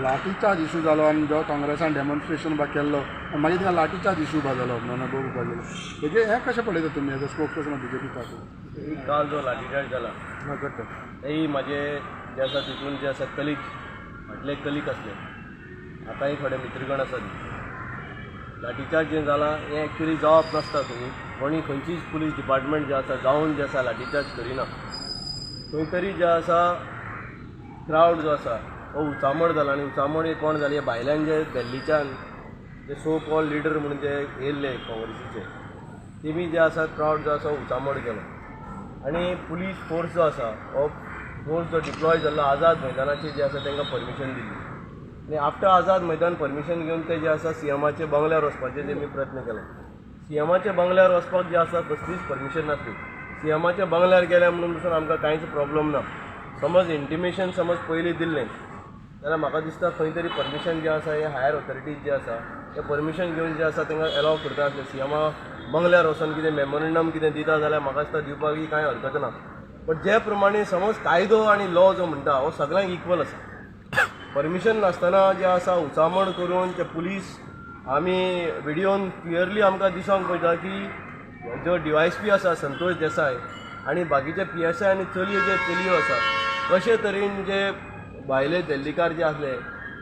lathi charge issue जालो आनी जो काँग्रेसान डेमॉन्स्ट्रेशन बा केल्लो आनी मागीर तिका लाठीचार्ज इशू बा जालो म्हणून बघूंक गेलो हेजे हें कशें पळयता तुमी as a spokes person BJP party काल जो लाठीचार्ज जाला करता तेही म्हाजे जे आसा तितून जे आसा कलीग फाटले कलीग असले आतांय थोडे मित्रगण आसात लाठीचार्ज जें जालां हें एक्चुली जावप नासता कोणी खंयचीच पुलीस डिपार्टमेंट जे आसा जावन जे आसा लाठीचार्ज करिना खंय तरी जे आसा क्रावड जो आसा हो उचामड जाला आनी उचामड हे कोण जाली भायल्यान जे दिल्लीच्यान जे सो कॉल लिडर म्हणून जे येयल्ले काँग्रेसीचे तेमी जे आसा क्रावड जो आसा उचामड केलो आनी पुलीस फोर्स जो आसा हो फोर्स जो डिप्लॉय जाल्लो आझाद मैदानाचेर जे आसा तांकां परमिशन दिल्ली आनी आफ्टर आझाद मैदान परमिशन घेवन ते जे आसा सीएमाचे बंगल्यार वचपाचे तेमी प्रयत्न केलो सीएमाचे बंगल्यार वचपाक जे आसा कसलीच परमिशन नासली सीएमाच्या बंगल्यार गेले म्हणून पसून आमकां कांयच प्रॉब्लम ना समज इंटिमेशन समज पयलीं दिल्लें जाल्यार म्हाका दिसता खंय तरी परमिशन जे आसा हे हायर ऑथॉरिटीज जे आसा ते परमिशन घेवन जे आसा तांकां एलाव करता आसले सीएमा बंगल्यार वचून कितें मेमोरंडम कितें दिता जाल्यार म्हाका दिसता दिवपाक कांय हरकत ना बट जे प्रमाणे समज कायदो आनी लॉ जो म्हणटा हो सगळ्यांक इक्वल आसा परमिशन नासतना जे आसा उचामण करून ते पुलीस आमी व्हिडियोन क्लियरली आमकां दिसोंक पळयता की जो DYSP आसा संतोष देसाय आनी बाकीचे PSI आनी चलयो आसा कशे तरेन जे भायले दिल्लीकार जे आसले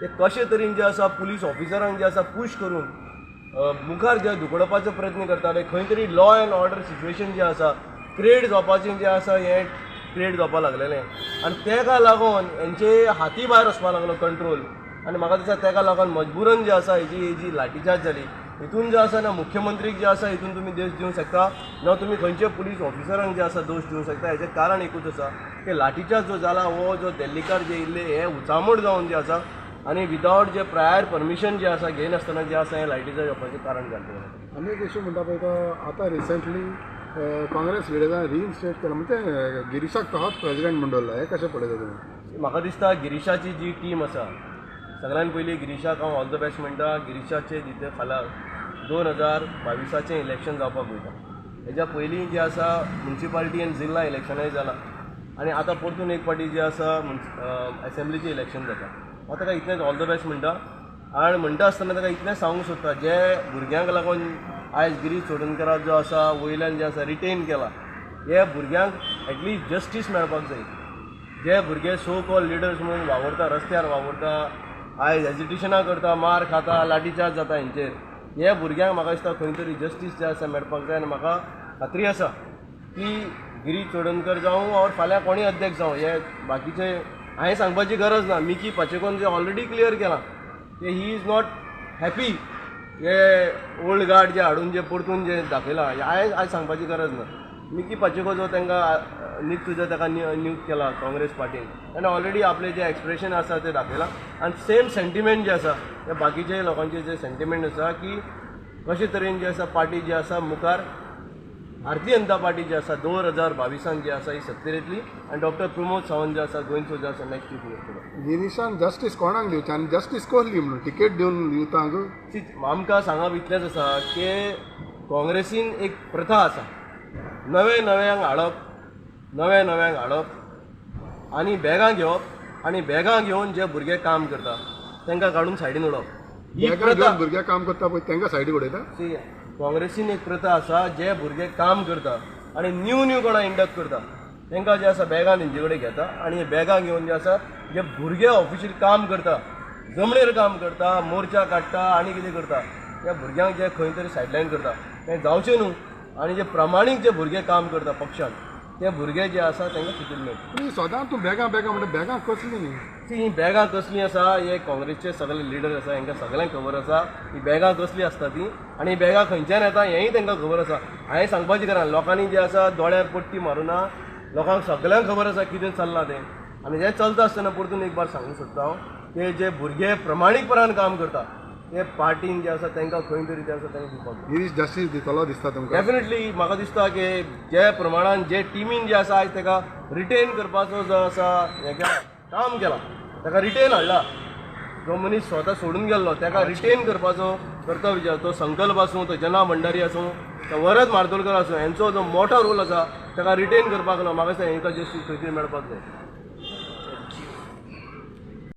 ते कशे तरेन जे आसा पुलीस ऑफिसरांक जे आसा पुश करून मुखार जे धुकळपाचो प्रयत्न करताले खंय तरी लॉ एंड ऑर्डर सिच्युएशन जे आसा क्रिएट जावपाचें जे आसा हें क्रिएट जावपाक लागलेलें आनी तेका लागून हेंचे हाती भायर वचपाक लागलो कंट्रोल आनी म्हाका दिसता तेका लागून मजबुरन जे आसा हेजी लाठीचार्ज जाली हितून जे आसा ना मुख्यमंत्रीक जे आसा हितून तुमी दोश दिवंक शकता ना तुमी खंयचे पुलीस ऑफिसरांक जे आसा दोश दिवंक शकता हेजें कारण एकूच आसा की लाठीचार्ज जो जाला हो जो दिल्लीकार जे येयल्ले हे उचामड जावन जे आसा आनी विदावट जे प्रायर परमिशन जे आसा घेयनासतना जे आसा हें लाठीचार्ज जावपाचें कारण जालें आनी एक इशू म्हणटा पळय तो आतां रिसंटली काँग्रेस लिडरान रिइन्स्टेट केला म्हणजे गिरीशाक तोच प्रेसिडेंट म्हणून दवरला हें कशें पळयता तुमी म्हाका दिसता गिरीशाची जी टीम आसा सगळ्यान पयलीं गिरीशाक हांव ऑल द बेस्ट म्हणटा गिरीशाचे जिते फाल्यां 2022 इलेक्शन जावपाक वयता हेज्या पयलीं जे आसा म्युन्सिपालिटी आनी जिल्हा इलेक्शनूय जालां आनी आतां परतून एक फावटी जे आसा असेंब्लीचें इलेक्शन जाता हांव ताका इतलेंच ऑल द बेस्ट म्हणटा आनी म्हणटा आसतना ताका इतलें सांगूंक सोदता जे भुरग्यांक लागून आयज गिरीश चोडणकराक जो आसा वयल्यान जे आसा रिटेन केला हे भुरग्यांक एटलिस्ट जस्टीस मेळपाक जाय जे भुरगे सो कॉल लिडर्स म्हणून वावरता रस्त्यार वावरता आयज एजिटेशनां करता मार खाता लाठीचार्ज जाता हेंचेर हे भुरग्यांक म्हाका दिसता खंय तरी जस्टीस जे आसा मेळपाक जाय आनी म्हाका खात्री आसा की गिरीश चोडणकर जावं और फाल्यां कोणी अध्यक्ष जावं हे बाकीचे हांवें सांगपाची गरज ना मिकी पाचेकोन जे ऑलरेडी क्लियर केलां की ही इज नॉट हॅपी हे ओल्ड गार्ड जे हाडून जे परतून जे दाखयलां आयज सांगपाची गरज ना मिकी पाचेको जो तांकां नियुक्त जो ताका नियुक्त केला काँग्रेस पार्टीन ताणें ऑलरेडी आपले जे एक्सप्रेशन आसा ते दाखयलां आनी सेम सेंटिमेंट जे आसा ते बाकीचे लोकांचे जे सेंटिमेंट आसा की कशे तरेन जे आसा पार्टी जी आसा मुखार भारतीय जनता पार्टी जी आसा 2022 जी आसा ही सत्तेर येतली आनी डॉक्टर प्रमोद सावंत जे आसा गोंयचो जे आसा नेक्स्ट चीफ मिनिस्टर गिरीशान जस्टीस कोणाक दिवचें आनी जस्टीस कसली म्हणून टिकेट दिवन युथांक आमकां सांगप इतलेंच आसा की काँग्रेसीन एक प्रथा आसा नव्यांक हाडप आनी बॅगां घेवप आनी बॅगां घेवन जे भुरगे काम करता तांकां काडून सायडीन उडोवप ही प्रथा भुरगे काम करता पळय तांकां सायडीक उडयता काँग्रेसीन एक प्रथा आसा जे भुरगे काम करता आनी न्यू कोणा इंडक्ट करता तांकां जे आसा बॅगां तेंचे कडेन घेता आनी हे बॅगां घेवन जे आसा जे भुरगे ऑफिशियल काम करता जमणेर काम करता मोर्चा काडटा आनी कितें करता त्या भुरग्यांक जे खंय तरी सायडलायन करता तें जावचें न्हू आनी जे प्रामाणीक जे भुरगे काम करता पक्षान ते भुरगे जे आसा तांकां सुटून मेळटा सदांच तूं बॅगां म्हणटा बॅगां कसली न्ही ही बॅगां कसली आसा हे काँग्रेसचे सगळे लिडर आसा हांकां सगळ्यांक खबर आसा ही बॅगां कसली आसता ती आनी बॅगां खंयच्यान येता हेंय तांकां खबर आसा हांवें सांगपाचें करा लोकांनी जे आसा दोळ्यार पट्टी मारुना लोकांक सगळ्यांक खबर आसा कितें चल्लां तें आनी हें चलता आसतना परतून एक बार सांगूंक सोदता हांव ते जे भुरगे प्रमाणीकपणान काम करता ते पार्टीन जे आसा तांकां खंय तरी जे आसा तांकां दिवपाक गिरीश जस्टीस दितलो दिसता तुमकां डेफिनेटली म्हाका दिसता की जे प्रमाणान जे टीमीन जे आसा आयज ताका रिटेन करपाचो जो आसा हें केला काम केलां ताका रिटेन हाडला जो मनीस स्वता सोडून गेल्लो ताका रिटेन करपाचो कर्तव्य तो संकल्प आसूं तो जना भंडारी आसूं तो वरद मार्तोळकर आसूं हांचो जो मोठो रोल आसा ताका रिटेन करपाक म्हाका दिसता हांकां जस्टीस खंय तरी मेळपाक जाय